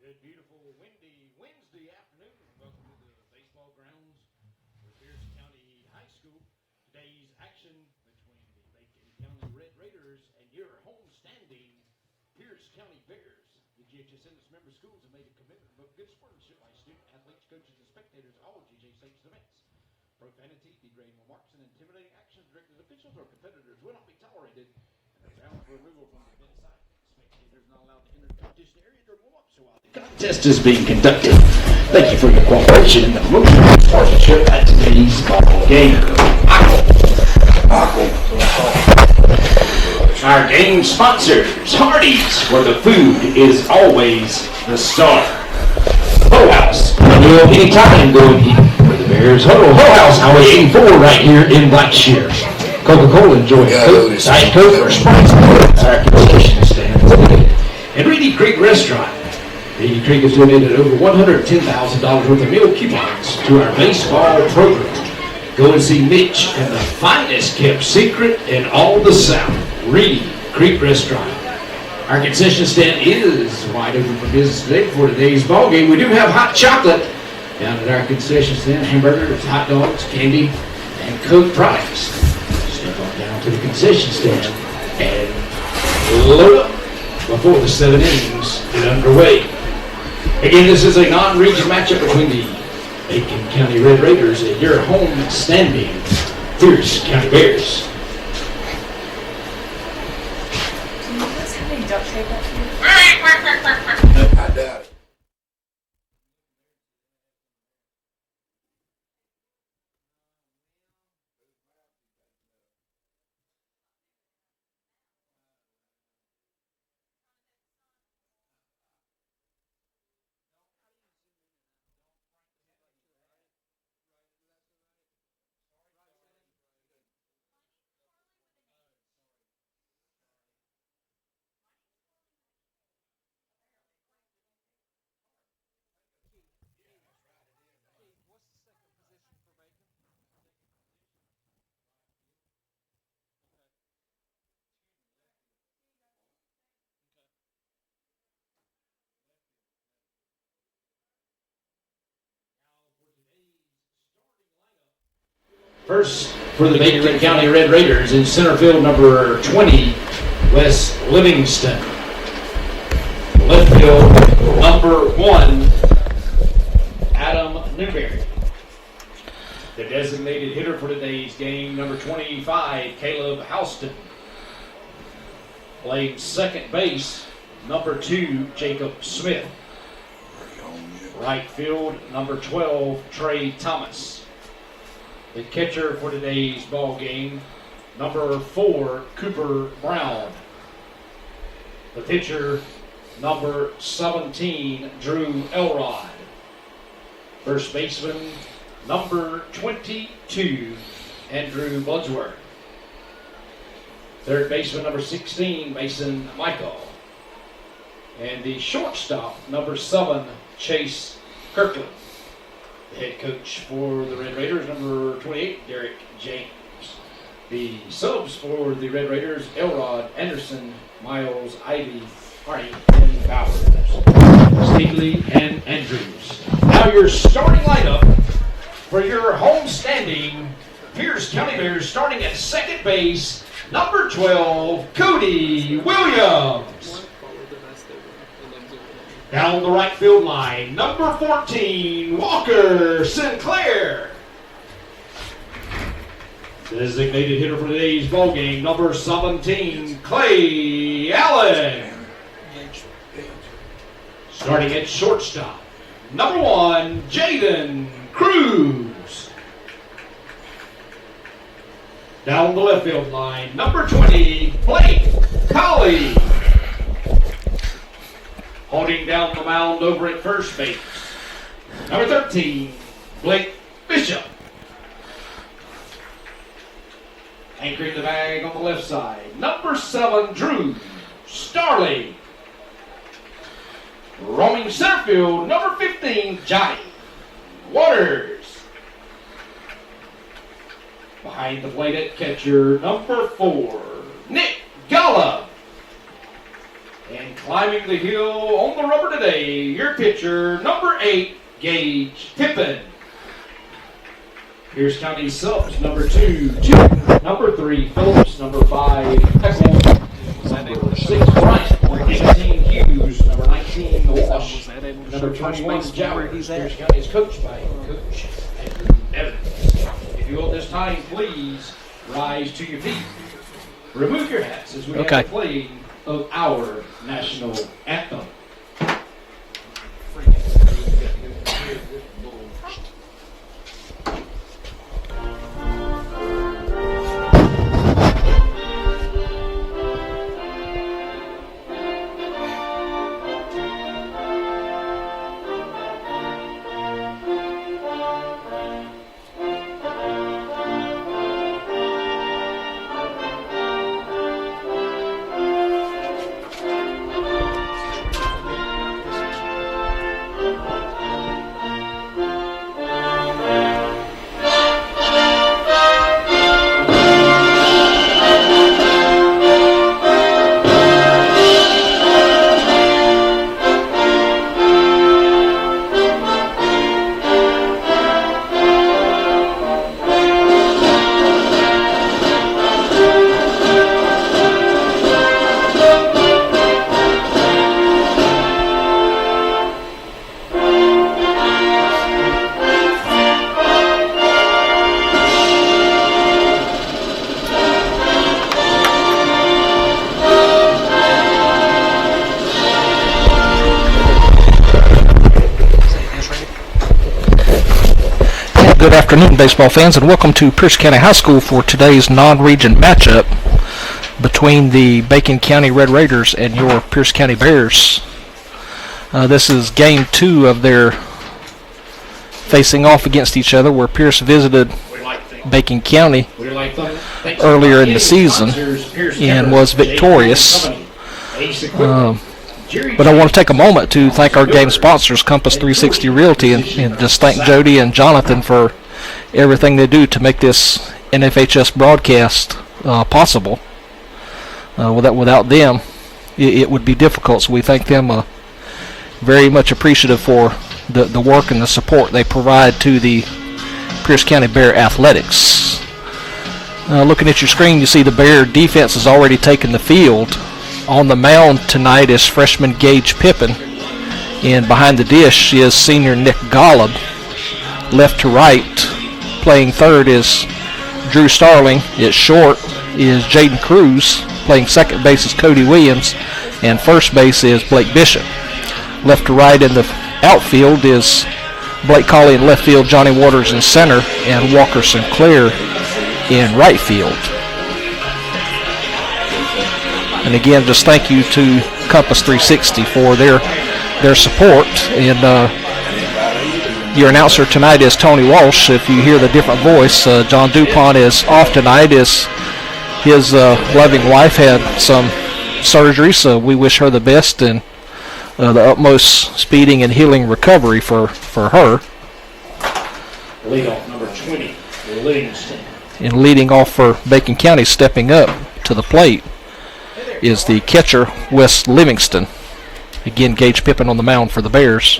Good, beautiful, windy Wednesday afternoon. Welcome to the baseball grounds for Pierce County High School. Today's action between the Bacon County Red Raiders and your home-standing Pierce County Bears. The GHSN's member schools have made a commitment to good sportsmanship by student athletes, coaches, and spectators at all GJ-Stakes events. Profanity, degrading remarks, and intimidating actions directed at officials or competitors will not be tolerated, and the ground for removal from the event site. Spectators not allowed to enter the competition area during warm-up, so while the contest is being conducted, thank you for your cooperation in the promotion of sportsmanship at today's ball game. Our game sponsors, Hardee's, where the food is always the star. Huddle House, meal anytime, go and eat where the Bears huddle. Huddle House, Highway 84, right here in Blackshear. Coca-Cola, enjoy Coke, Diet Coke, or Sprite. Our concession stand. And Reedy Creek Restaurant. Reedy Creek has donated over $110,000 worth of meal coupons to our baseball program. Go and see Mitch and the finest kept secret in all the South, Reedy Creek Restaurant. Our concession stand is wide open for business today for today's ball game. We do have hot chocolate down at our concession stand, hamburgers, hot dogs, candy, and Coke products. Step on down to the concession stand and load up before the 7 innings get underway. Again, this is a non-region matchup between the Bacon County Red Raiders and your home-standing Pierce County Bears. Do you guys have any duct tape up here? I doubt it. First, for the Bacon County Red Raiders in center field, number 20, Wes Livingston. Left field, number 1, Adam Newberry. The designated hitter for today's game, number 25, Caleb Houston. Playing second base, number 2, Jacob Smith. Right field, number 12, Trey Thomas. The catcher for today's ball game, number 4, Cooper Brown. The pitcher, number 17, Drew Elrod. First baseman, number 22, Andrew Bloodsworth. Third baseman, number 16, Mason Michael. And the shortstop, number 7, Chase Kirkland. The head coach for the Red Raiders, number 28, Derek James. The subs for the Red Raiders, Elrod, Anderson, Miles, Ivy, Hardy, and Bowers. Steedley and Andrews. Now your starting lineup for your home-standing Pierce County Bears, starting at second base, number 12, Cody Williams. Down the right field line, number 14, Walker Sinclair. Designated hitter for today's ballgame, number 17, Clay Allen. Starting at shortstop, number 1, Jaden Cruz. Down the left field line, number 20, Blake Colley. Holding down the mound over at first base, number 13, Blake Bishop. Anchoring the bag on the left side, number 7, Drew Starley. Roaming center field, number 15, Johnny Waters. Behind the plate at catcher, number 4, Nick Gala. And And climbing the hill on the rubber today, your pitcher, number 8, Gage Pippin. Pierce County subs, number 2, Chip. Number 3, Phillips. Number 5, Peckle. Number 6, Bryant. Number 18, Hughes. Number 19, Walsh. Number 21, Jowers. Pierce County is coached by Coach Andrew Evans. If you will, this time, please rise to your feet. Remove your hats as we have the playing of our national anthem. Good afternoon, baseball fans, and welcome to Pierce County High School for today's non-region matchup between the Bacon County Red Raiders and your Pierce County Bears. This is game 2 of their facing off against each other, where Pierce visited Bacon County earlier in the season and was victorious. But I want to take a moment to thank our game sponsors, Compass 360 Realty, and just thank Jody and Jonathan for everything they do to make this NFHS broadcast possible. Without them, it would be difficult, so we thank them very much appreciative for the work and the support they provide to the Pierce County Bear Athletics. Looking at your screen, you see the Bear defense has already taken the field. On the mound tonight is freshman Gage Pippin, and behind the dish is senior Nick Golub. Left to right, playing third is Drew Starling. At short is Jaden Cruz. Playing second base is Cody Williams, and first base is Blake Bishop. Left to right in the outfield is Blake Colley in left field, Johnny Waters in center, and Walker Sinclair in right field. And again, just thank you to Compass 360 for their support. And your announcer tonight is Tony Walsh. If you hear the different voice, John DuPont is off tonight as his loving wife had some surgery, so we wish her the best and the utmost speeding and healing recovery for her. Leadoff number 20, Livingston. And leading off for Bacon County, stepping up to the plate, is the catcher, Wes Livingston. Again, Gage Pippin on the mound for the Bears.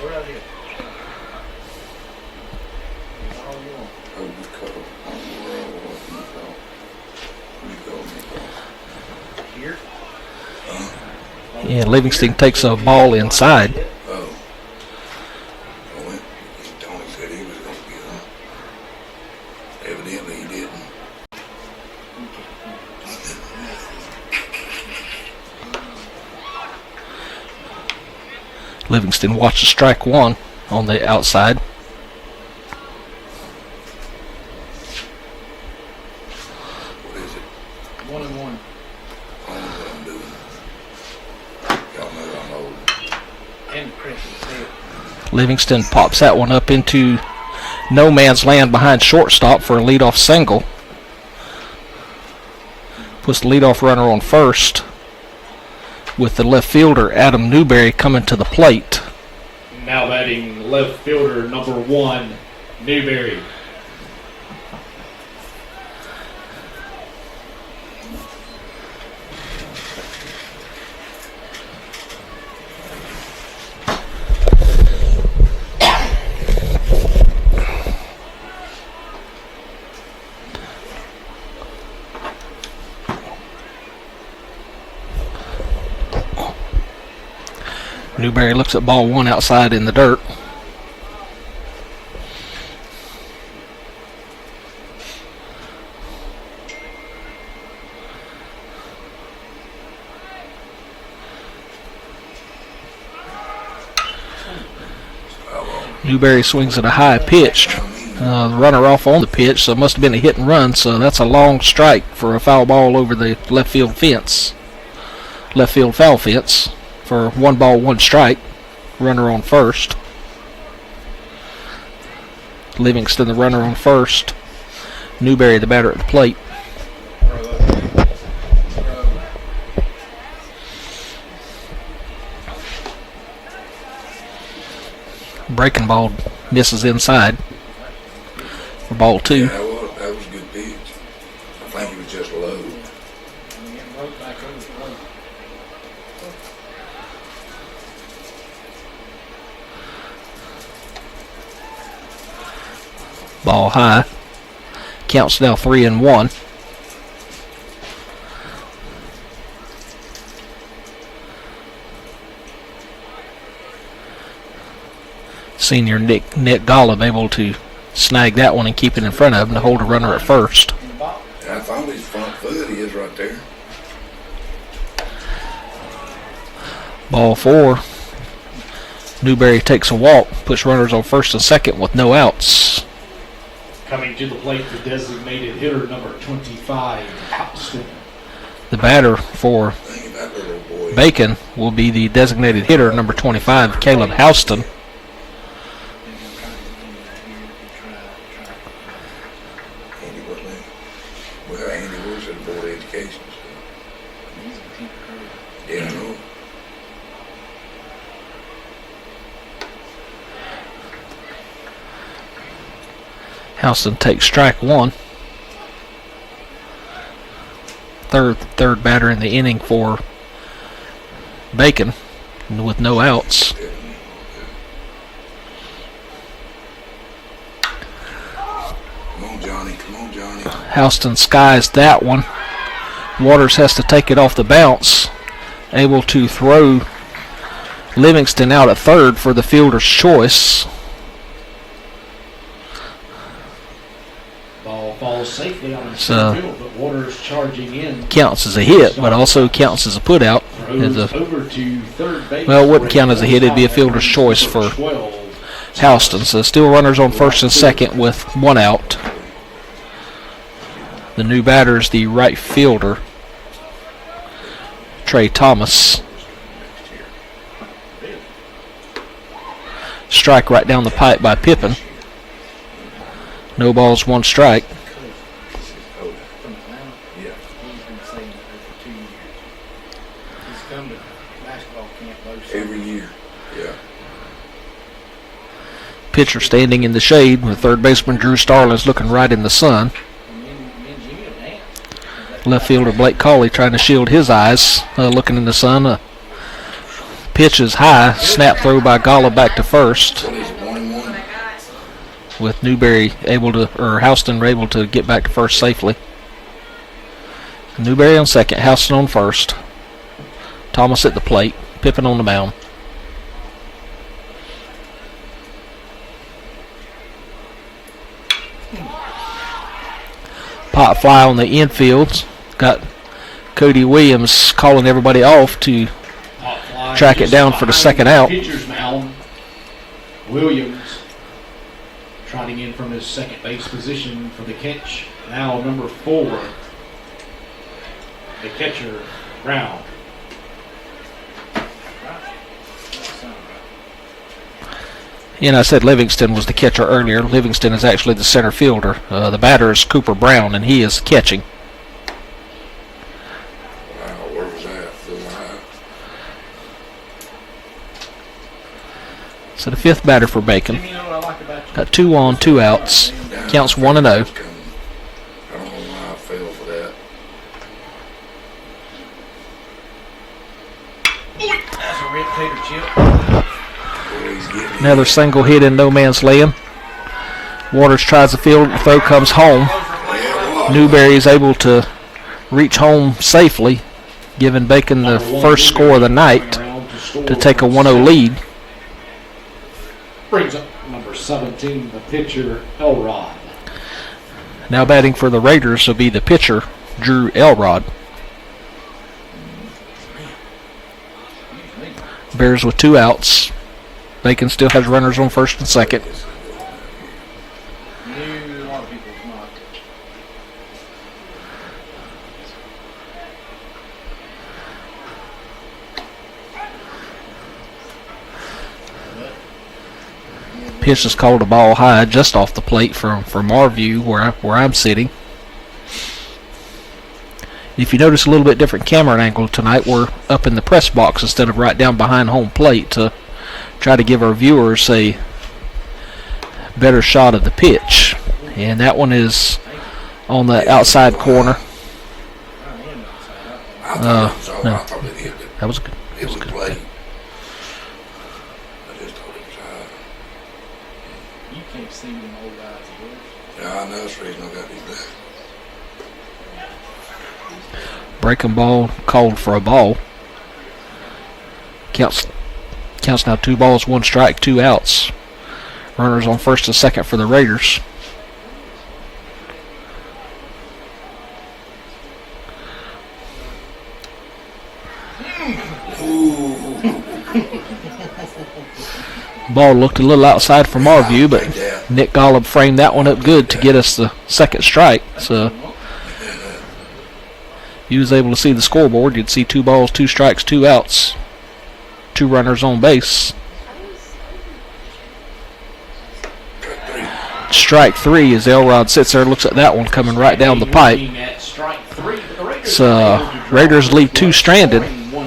And Livingston takes a ball inside. Tony said he was going to get him. Evidently he didn't. Livingston watches strike one on the outside. What is it? 1-1. I don't know what I'm doing. Y'all know I'm old. And Chris is Livingston pops that one up into no man's land behind shortstop for a leadoff single. Puts the leadoff runner on first, with the left fielder Adam Newberry coming to the plate. Now batting left fielder number 1, Newberry. Newberry looks at ball one outside in the dirt. Newberry swings at a high pitch. The runner off on the pitch, so it must have been a hit and run. So that's a long strike for a foul ball over the left field fence. Left field foul fence for 1 ball, 1 strike. Runner on first. Livingston, the runner on first. Newberry, the batter at the plate. Breaking ball misses inside for ball 2. Yeah, that was a good pitch. I think it was just low. Ball high. Counts now 3-1. Senior Nick Golub able to snag that one and keep it in front of him to hold a runner at first. And I thought his front foot is right there. Ball 4. Newberry takes a walk, puts runners on first and second with no outs. Coming to the plate, the designated hitter number 25, Houston. The batter for Think about that little boy. Bacon will be the designated hitter number 25, Caleb Houston. Andy Woodley. Well, Andy was at the Board of Education. So. Yeah, I know. Houston takes strike 1. Third batter in the inning for Bacon with no outs. Come on, Johnny. Come on, Johnny. Houston skies that one. Waters has to take it off the bounce. Able to throw Livingston out at third for the fielder's choice. Ball falls safely on the So, field, but Waters charging in. Counts as a hit, but also counts as a putout. Throws over to third base. Well, it wouldn't count as a hit. It'd be a fielder's choice for 12. Houston. So still runners on first and second with 1 out. The new batter is the right fielder, Trey Thomas. Strike right down the pipe by Pippin. No balls, 1 strike. Every year. Yeah. Pitcher standing in the shade with third baseman Drew Starlins looking right in the sun. Left fielder Blake Cawley trying to shield his eyes, looking in the sun. Pitch is high, snap throw by Gala back to first. What is it, 1-1? With Newberry Houston able to get back to first safely. Newberry on second, Houston on first. Thomas at the plate, Pippin on the mound. Pop fly on the infield. Got Cody Williams calling everybody off to track it down for the second out. Pitcher's mound. Williams trotting in from his second base position for the catch. Now number 4, the catcher, Brown. And I said Livingston was the catcher earlier. Livingston is actually the center fielder. The batter is Cooper Brown, and he is catching. Wow, where was that? Little high. So the 5th batter for Bacon. Got 2 on, 2 outs. Counts 1-0. I don't know why I fell for that. That's a red tater chip. Boy, he's getting Another single hit in no man's land. Waters tries the field, the throw comes home. Newberry is able to reach home safely, giving Bacon the first score of the night. to take a 1-0 lead. Brings up number 17, the pitcher, Elrod. Now batting for the Raiders will be the pitcher, Drew Elrod. Bears with 2 outs. Bacon still has runners on first and second. Pitch is called a ball high, just off the plate from our view where I'm sitting. If you notice a little bit different camera angle tonight, we're up in the press box instead of right down behind home plate to try to give our viewers a better shot of the pitch. And that one is on the outside corner. No, that was good. It was play. I just thought it was high. You can't see them old guys. Yeah, I know that's the reason I got these back. Breaking ball called for a ball. Counts now 2 balls, 1 strike, 2 outs. Runners on first and second for the Raiders. Ball looked a little outside from our view, but Nick Golub framed that one up good to get us the second strike. So he was able to see the scoreboard. You'd see 2 balls, 2 strikes, 2 outs, 2 runners on base. Strike 3 as Elrod sits there and looks at that one coming right down the pipe. So Raiders leave 2 stranded,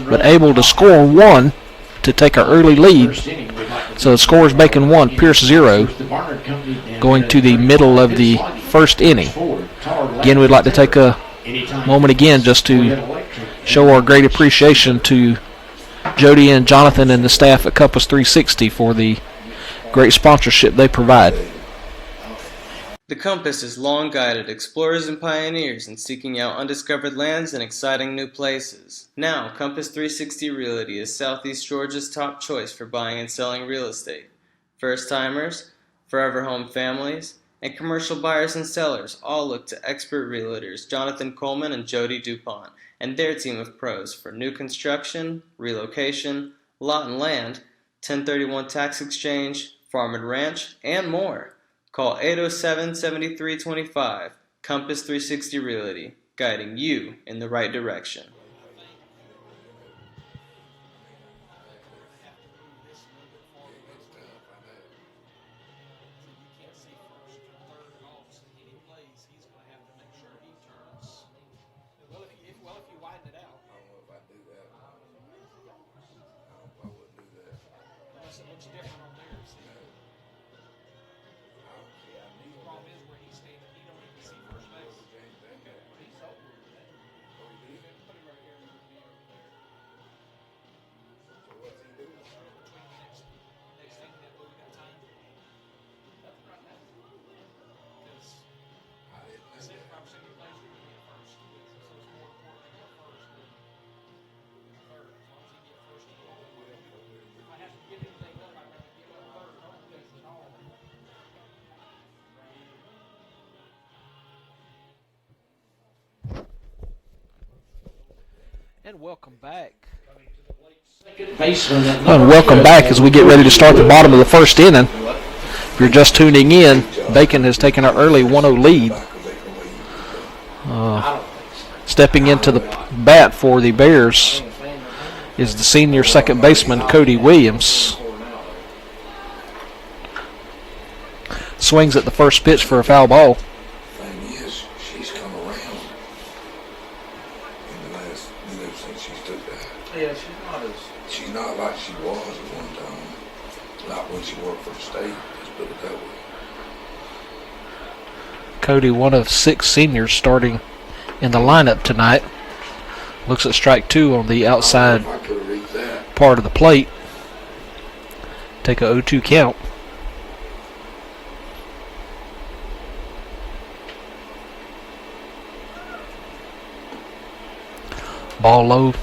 but able to score 1 to take our early lead. So the score is Bacon 1, Pierce 0, going to the middle of the first inning. Again, we'd like to take a moment again just to show our great appreciation to Jody and Jonathan and the staff at Compass 360 for the great sponsorship they provide. The Compass has long guided explorers and pioneers in seeking out undiscovered lands and exciting new places. Now, Compass 360 Realty is Southeast Georgia's top choice for buying and selling real estate. First-timers, forever home families, and commercial buyers and sellers all look to expert realtors Jonathan Coleman and Jody DuPont and their team of pros for new construction, relocation, lot and land, 1031 tax exchange, farm and ranch, and more. Call 807-7325, Compass 360 Realty, guiding you in the right direction. And welcome back. And welcome back as we get ready to start the bottom of the first inning. If you're just tuning in, Bacon has taken an early 1-0 lead. Stepping into the bat for the Bears is the senior second baseman, Cody Williams. Swings at the first pitch for a foul ball. Thing is, she's come around in the last, since she took that. Yeah, She's not like she was at one time. Not when she worked for the state, let's put it that way. Cody, one of 6 seniors starting in the lineup tonight. Looks at strike 2 on the outside I could have read that. part of the plate. Take a 0-2 count. Ball low.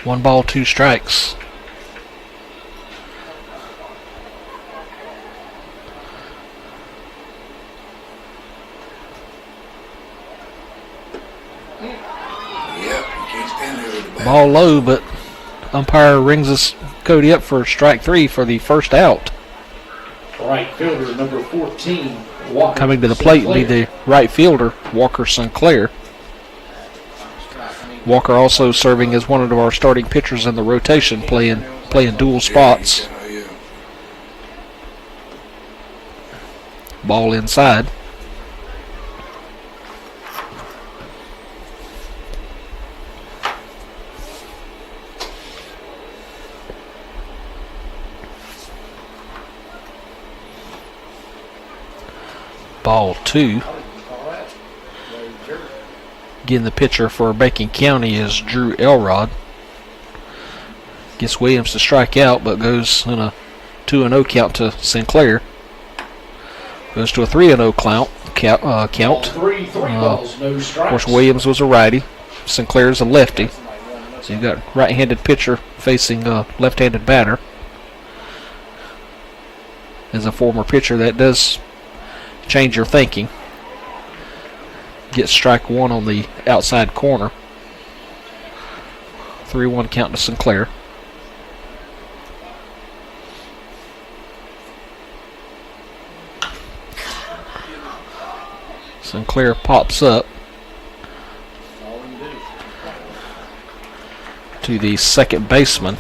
1 ball, 2 strikes. Yep, you can't stand there with the bat. Ball low, but umpire rings us Cody up for strike 3 for the first out. Right fielder number 14, Walker Coming to the plate will be Sinclair. the right fielder, Walker Sinclair. Walker also serving as one of our starting pitchers in the rotation, playing dual spots. Yeah, yeah. Ball inside. Ball 2. Again, the pitcher for Bacon County is Drew Elrod. Gets Williams to strike out, but goes in a 2-0 count to Sinclair. Goes to a 3-0 count. 3 balls, no Of strikes. course, Williams was a righty. Sinclair's a lefty. So you've got right-handed pitcher facing a left-handed batter. As a former pitcher, that does change your thinking. Gets strike 1 on the outside corner. 3-1 count to Sinclair. Sinclair pops up to the second baseman,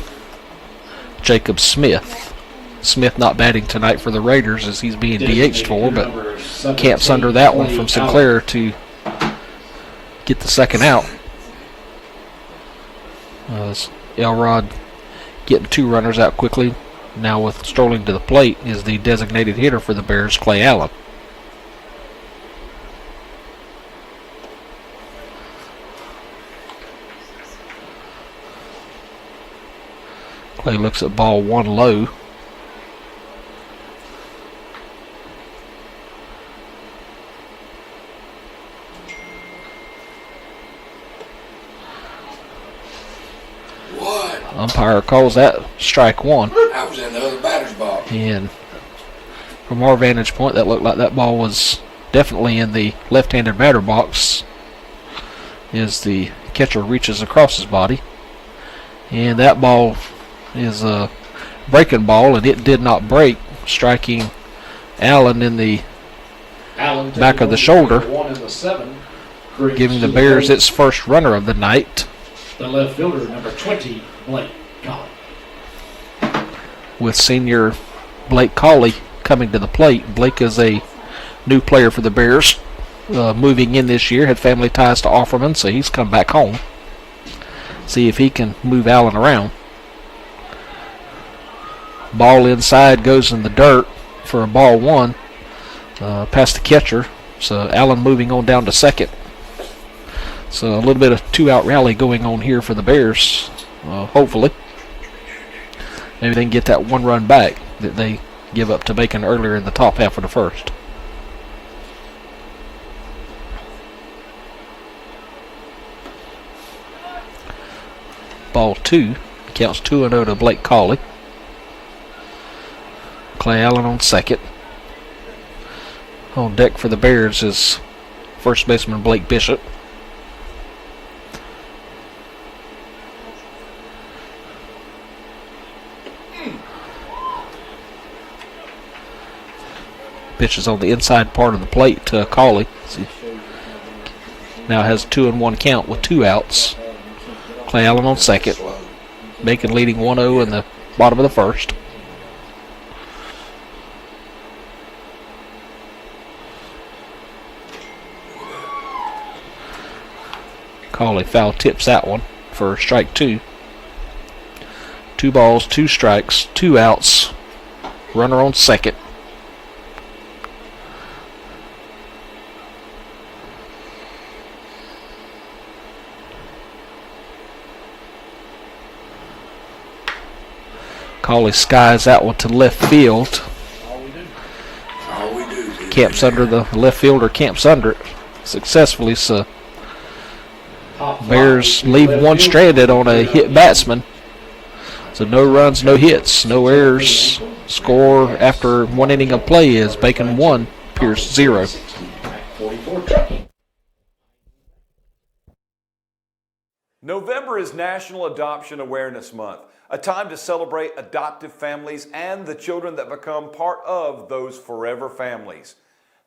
Jacob Smith. Smith not batting tonight for the Raiders as he's being DH'd for, but camps under that one from Sinclair to get the second out. Elrod getting 2 runners out quickly. Now with strolling to the plate is the designated hitter for the Bears, Clay Allen. Clay looks at ball 1 low. What? Umpire calls that strike 1. I was in the other batter's box. And from our vantage point, that looked like that ball was definitely in the left-handed batter box as the catcher reaches across his body. And that ball is a breaking ball, and it did not break, striking Allen in the back of the shoulder, giving the Bears its first runner of the night. The left fielder, number 20, Blake Colley. With senior Blake Colley coming to the plate. Blake is a new player for the Bears, moving in this year, had family ties to Offerman, so he's come back home. See if he can move Allen around. Ball inside goes in the dirt for a ball 1 past the catcher. So Allen moving on down to second. So a little bit of 2-out rally going on here for the Bears. Hopefully, maybe they can get that 1 run back that they give up to Bacon earlier in the top half of the first. Ball 2 counts 2-0 to Blake Colley. Clay Allen on second. On deck for the Bears is first baseman Blake Bishop. Pitches on the inside part of the plate to Colley. Now has 2-1 count with 2 outs. Clay Allen on second. Bacon leading 1-0 in the bottom of the first. Colley foul tips that one for strike 2. 2 balls, 2 strikes, 2 outs. Runner on second. Colley skies that one to left field. All we do is Camps under the left fielder, camps under it successfully. So Bears leave one stranded on a hit batsman. So no runs, no hits, no errors. Score after one inning of play is Bacon 1, Pierce 0. November is National Adoption Awareness Month, a time to celebrate adoptive families and the children that become part of those forever families.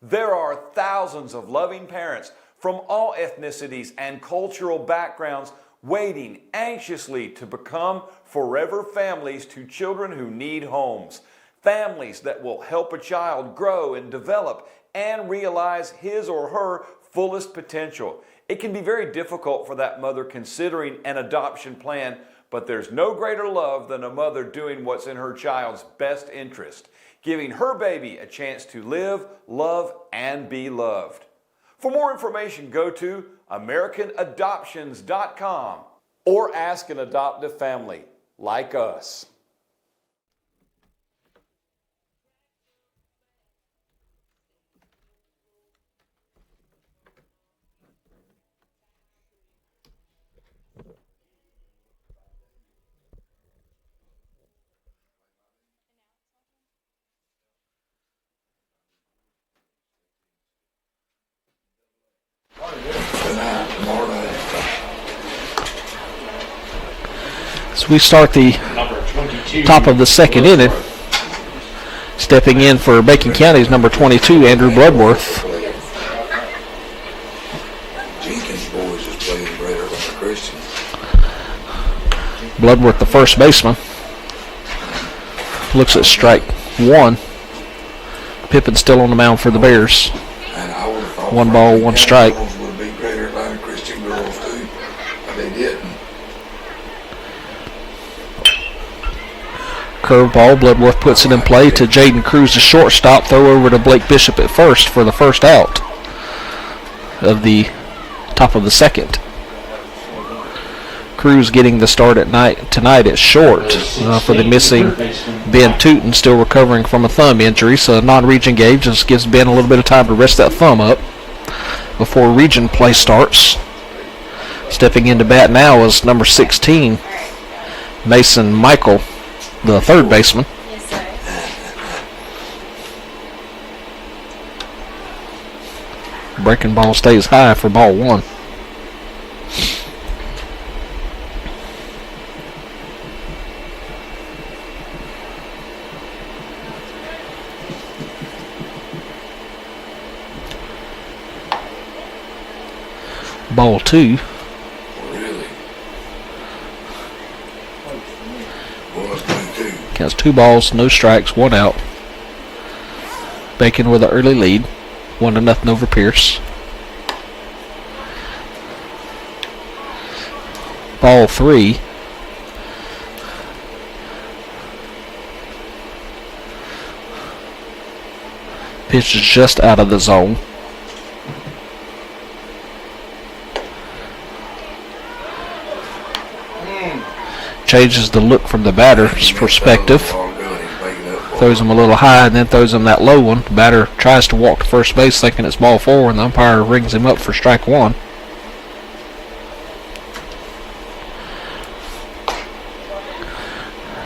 There are thousands of loving parents from all ethnicities and cultural backgrounds waiting anxiously to become forever families to children who need homes. Families that will help a child grow and develop and realize his or her fullest potential. It can be very difficult for that mother considering an adoption plan, but there's no greater love than a mother doing what's in her child's best interest, giving her baby a chance to live, love, and be loved. For more information, go to AmericanAdoptions.com or ask an adoptive family like us. So we start the top of the second inning. Stepping in for Bacon County's number 22, Andrew Bloodworth. Jenkins boys is playing better than the Christian. Bloodworth, the first baseman, looks at strike one. Pippin still on the mound for the Bears. And I would have thought 1 ball, 1 strike. would be greater than Christian girls too, but they didn't. Curveball, Bloodworth puts it in play to Jaden Cruz, the shortstop. Throw over to Blake Bishop at first for the first out of the top of the second. Cruz getting the start tonight at short for the missing Ben Tootin, still recovering from a thumb injury. So a non-region game just gives Ben a little bit of time to rest that thumb up before region play starts. Stepping into bat now is number 16, Mason Michael, the third baseman. Yes, sir. Breaking ball stays high for ball one. Ball two. Really? Well, it's 22. Counts 2 balls, no strikes, 1 out. Bacon with an early lead, 1-0 over Pierce. Ball 3. Pitch is just out of the zone. Changes the look from the batter's perspective. Throws him a little high and then throws him that low one. The batter tries to walk to first base thinking it's ball 4, and the umpire rings him up for strike 1.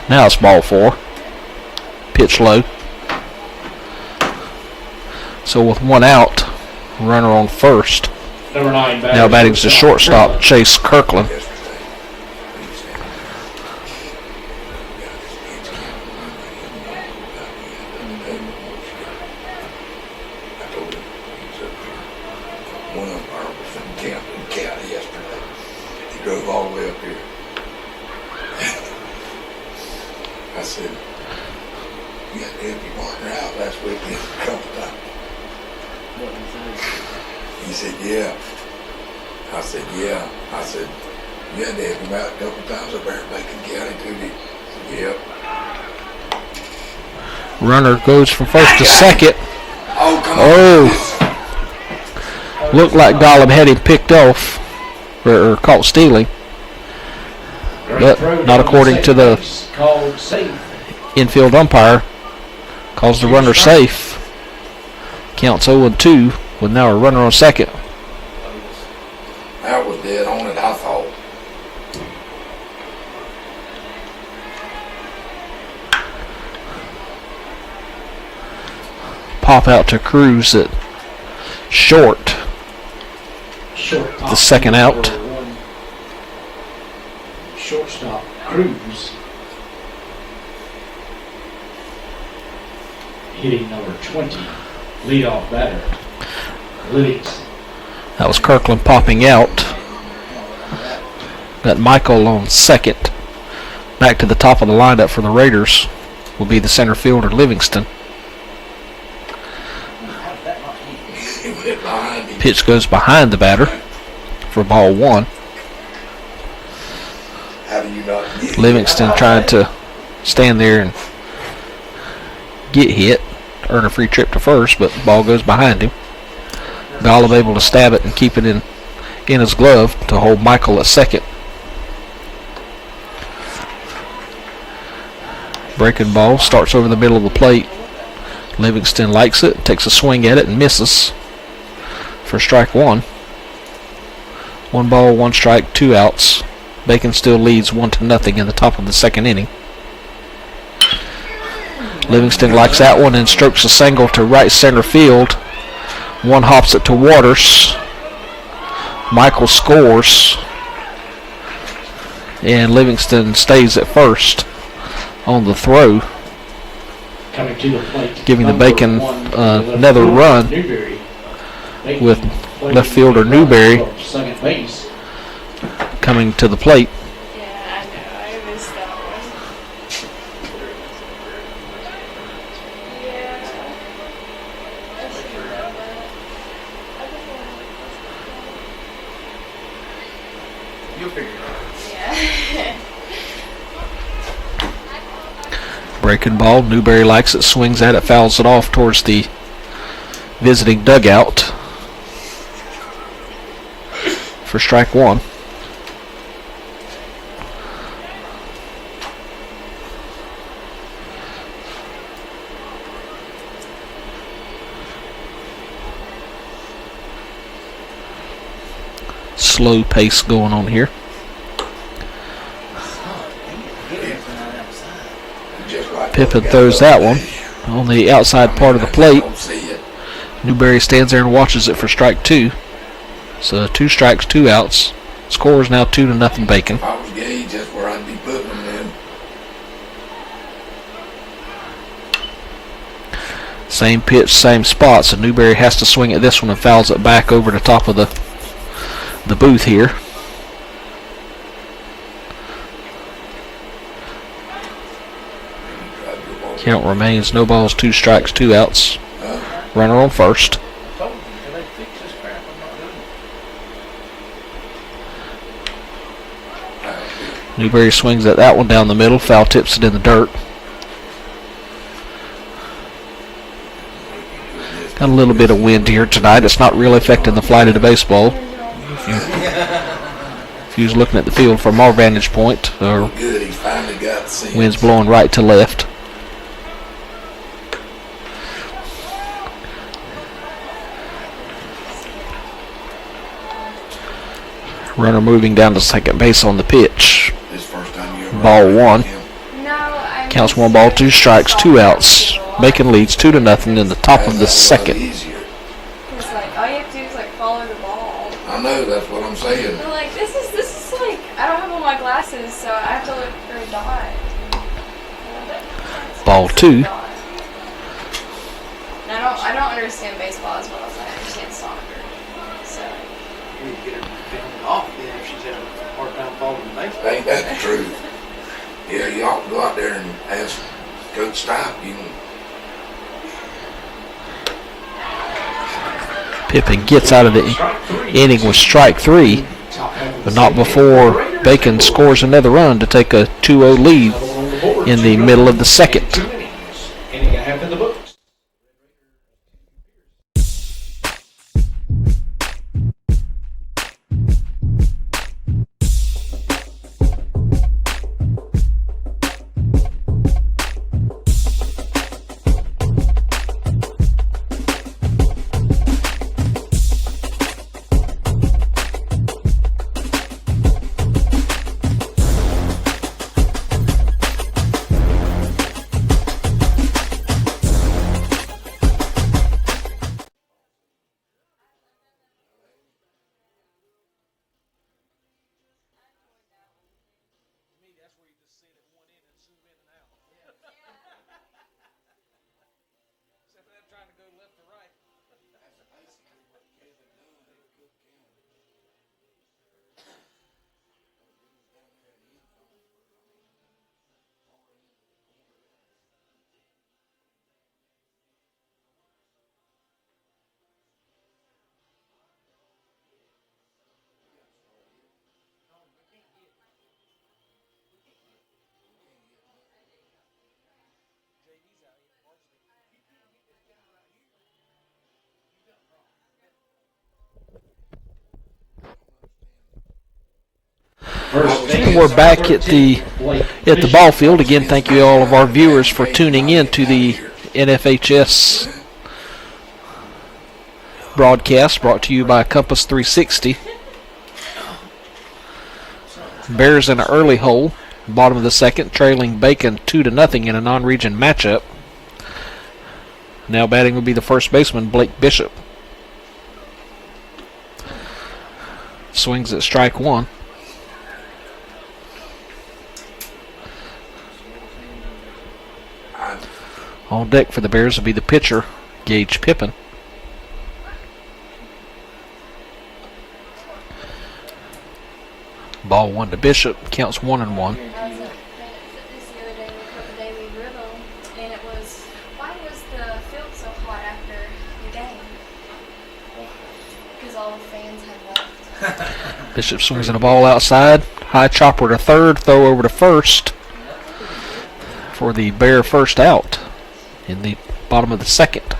Now it's ball 4. Pitch low. So with 1 out, runner on first. Number 9, Now batting's the shortstop, Chase Kirkland. One umpire was from Camden County yesterday. He drove all the way up here. I said, you got to help your partner out last weekend a couple times. He said, yeah. I said, yeah. I said, you had to help him out a couple times up there in Bacon County too, did you? I said, yep. Runner goes from first to second. Oh, come Oh. on. Looked like Gollum had him picked off or caught stealing, but not according to the Called safe. infield umpire. Calls the runner safe. Counts 0-2 with now a runner on second. That was dead on it. pop out to Cruz at short. Short The second out. Shortstop Cruz hitting number 20, leadoff batter Livingston. That was Kirkland popping out. Got Michael on second. Back to the top of the lineup for the Raiders will be the center fielder Livingston. Pitch goes behind the batter for ball one. How do you not get it? Livingston trying to stand there and get hit, earn a free trip to first, but the ball goes behind him. Golub able to stab it and keep it in his glove to hold Michael at second. Breaking ball starts over the middle of the plate. Livingston likes it, takes a swing at it and misses for strike one. 1 ball, 1 strike, 2 outs. Bacon still leads 1-0 in the top of the second inning. Livingston likes that one and strokes a single to right center field. One hops it to Waters. Michael scores. And Livingston stays at first on the throw, Coming to the plate, giving the number Bacon one, another left run Newberry. Bacon with playing left fielder Newberry from second base. coming to the plate. Yeah, I know. I missed that one. Yeah. I should have done that. I just wanted You'll figure it out. to- Yeah. Breaking ball, Newberry likes it, swings at it, fouls it off towards the visiting dugout for strike one. Slow pace going on here. Just like Pippin those throws guys that up one on the outside part of the plate. Don't see it. Newberry stands there and watches it for strike two. So 2 strikes, 2 outs. Score is now 2-0 Bacon. If I was Gage, that's where I'd be putting them in. Same pitch, same spot. So Newberry has to swing at this one and fouls it back over the top of the booth here. Count remains no balls, 2 strikes, 2 outs. Runner on first. Told you, can they fix this crap? I'm not doing it. Newberry swings at that one down the middle. Foul tips it in the dirt. Got a little bit of wind here tonight. It's not really affecting the flight of the baseball. If you was looking at the field from our vantage point, Good, he finally got sense. wind's blowing right to left. Runner moving down to second base on the pitch. This first time you ever Ball heard one. him. No, I Counts missed 1 ball, it. 2 strikes, 2 outs. Bacon leads 2-0 in the top of the That's a lot second. easier. It's like all you have to do is like follow the ball. I know, that's what I'm saying. But like this is like I don't have all my glasses, so I have to look for a dot. Ball 2. And I don't understand baseball as well as I understand soccer. So You need to get her filmed off then if she's having a hard time following the baseball. Ain't that the truth? Yeah, you ought to go out there and ask Coach Stipe. You can Pippin gets out of the inning with strike 3, but not before Bacon scores another run to take a 2-0 lead in the middle of the second. Inning and a half in the books. And we're back at the ball field again. Thank you all of our viewers for tuning in to the NFHS broadcast brought to you by Compass 360. Bears in an early hole, bottom of the second, trailing Bacon 2-0 in a non-region matchup. Now batting will be the first baseman, Blake Bishop. Swings at strike one. On deck for the Bears will be the pitcher, Gage Pippin. Ball one to Bishop, counts 1-1. I was at Planet Fitness the other day with the daily rhythm, and it was, why was the field so hot after the game? Because all the fans had left. Bishop swings at a ball outside. High chopper to third, throw over to first for the Bear first out in the bottom of the second.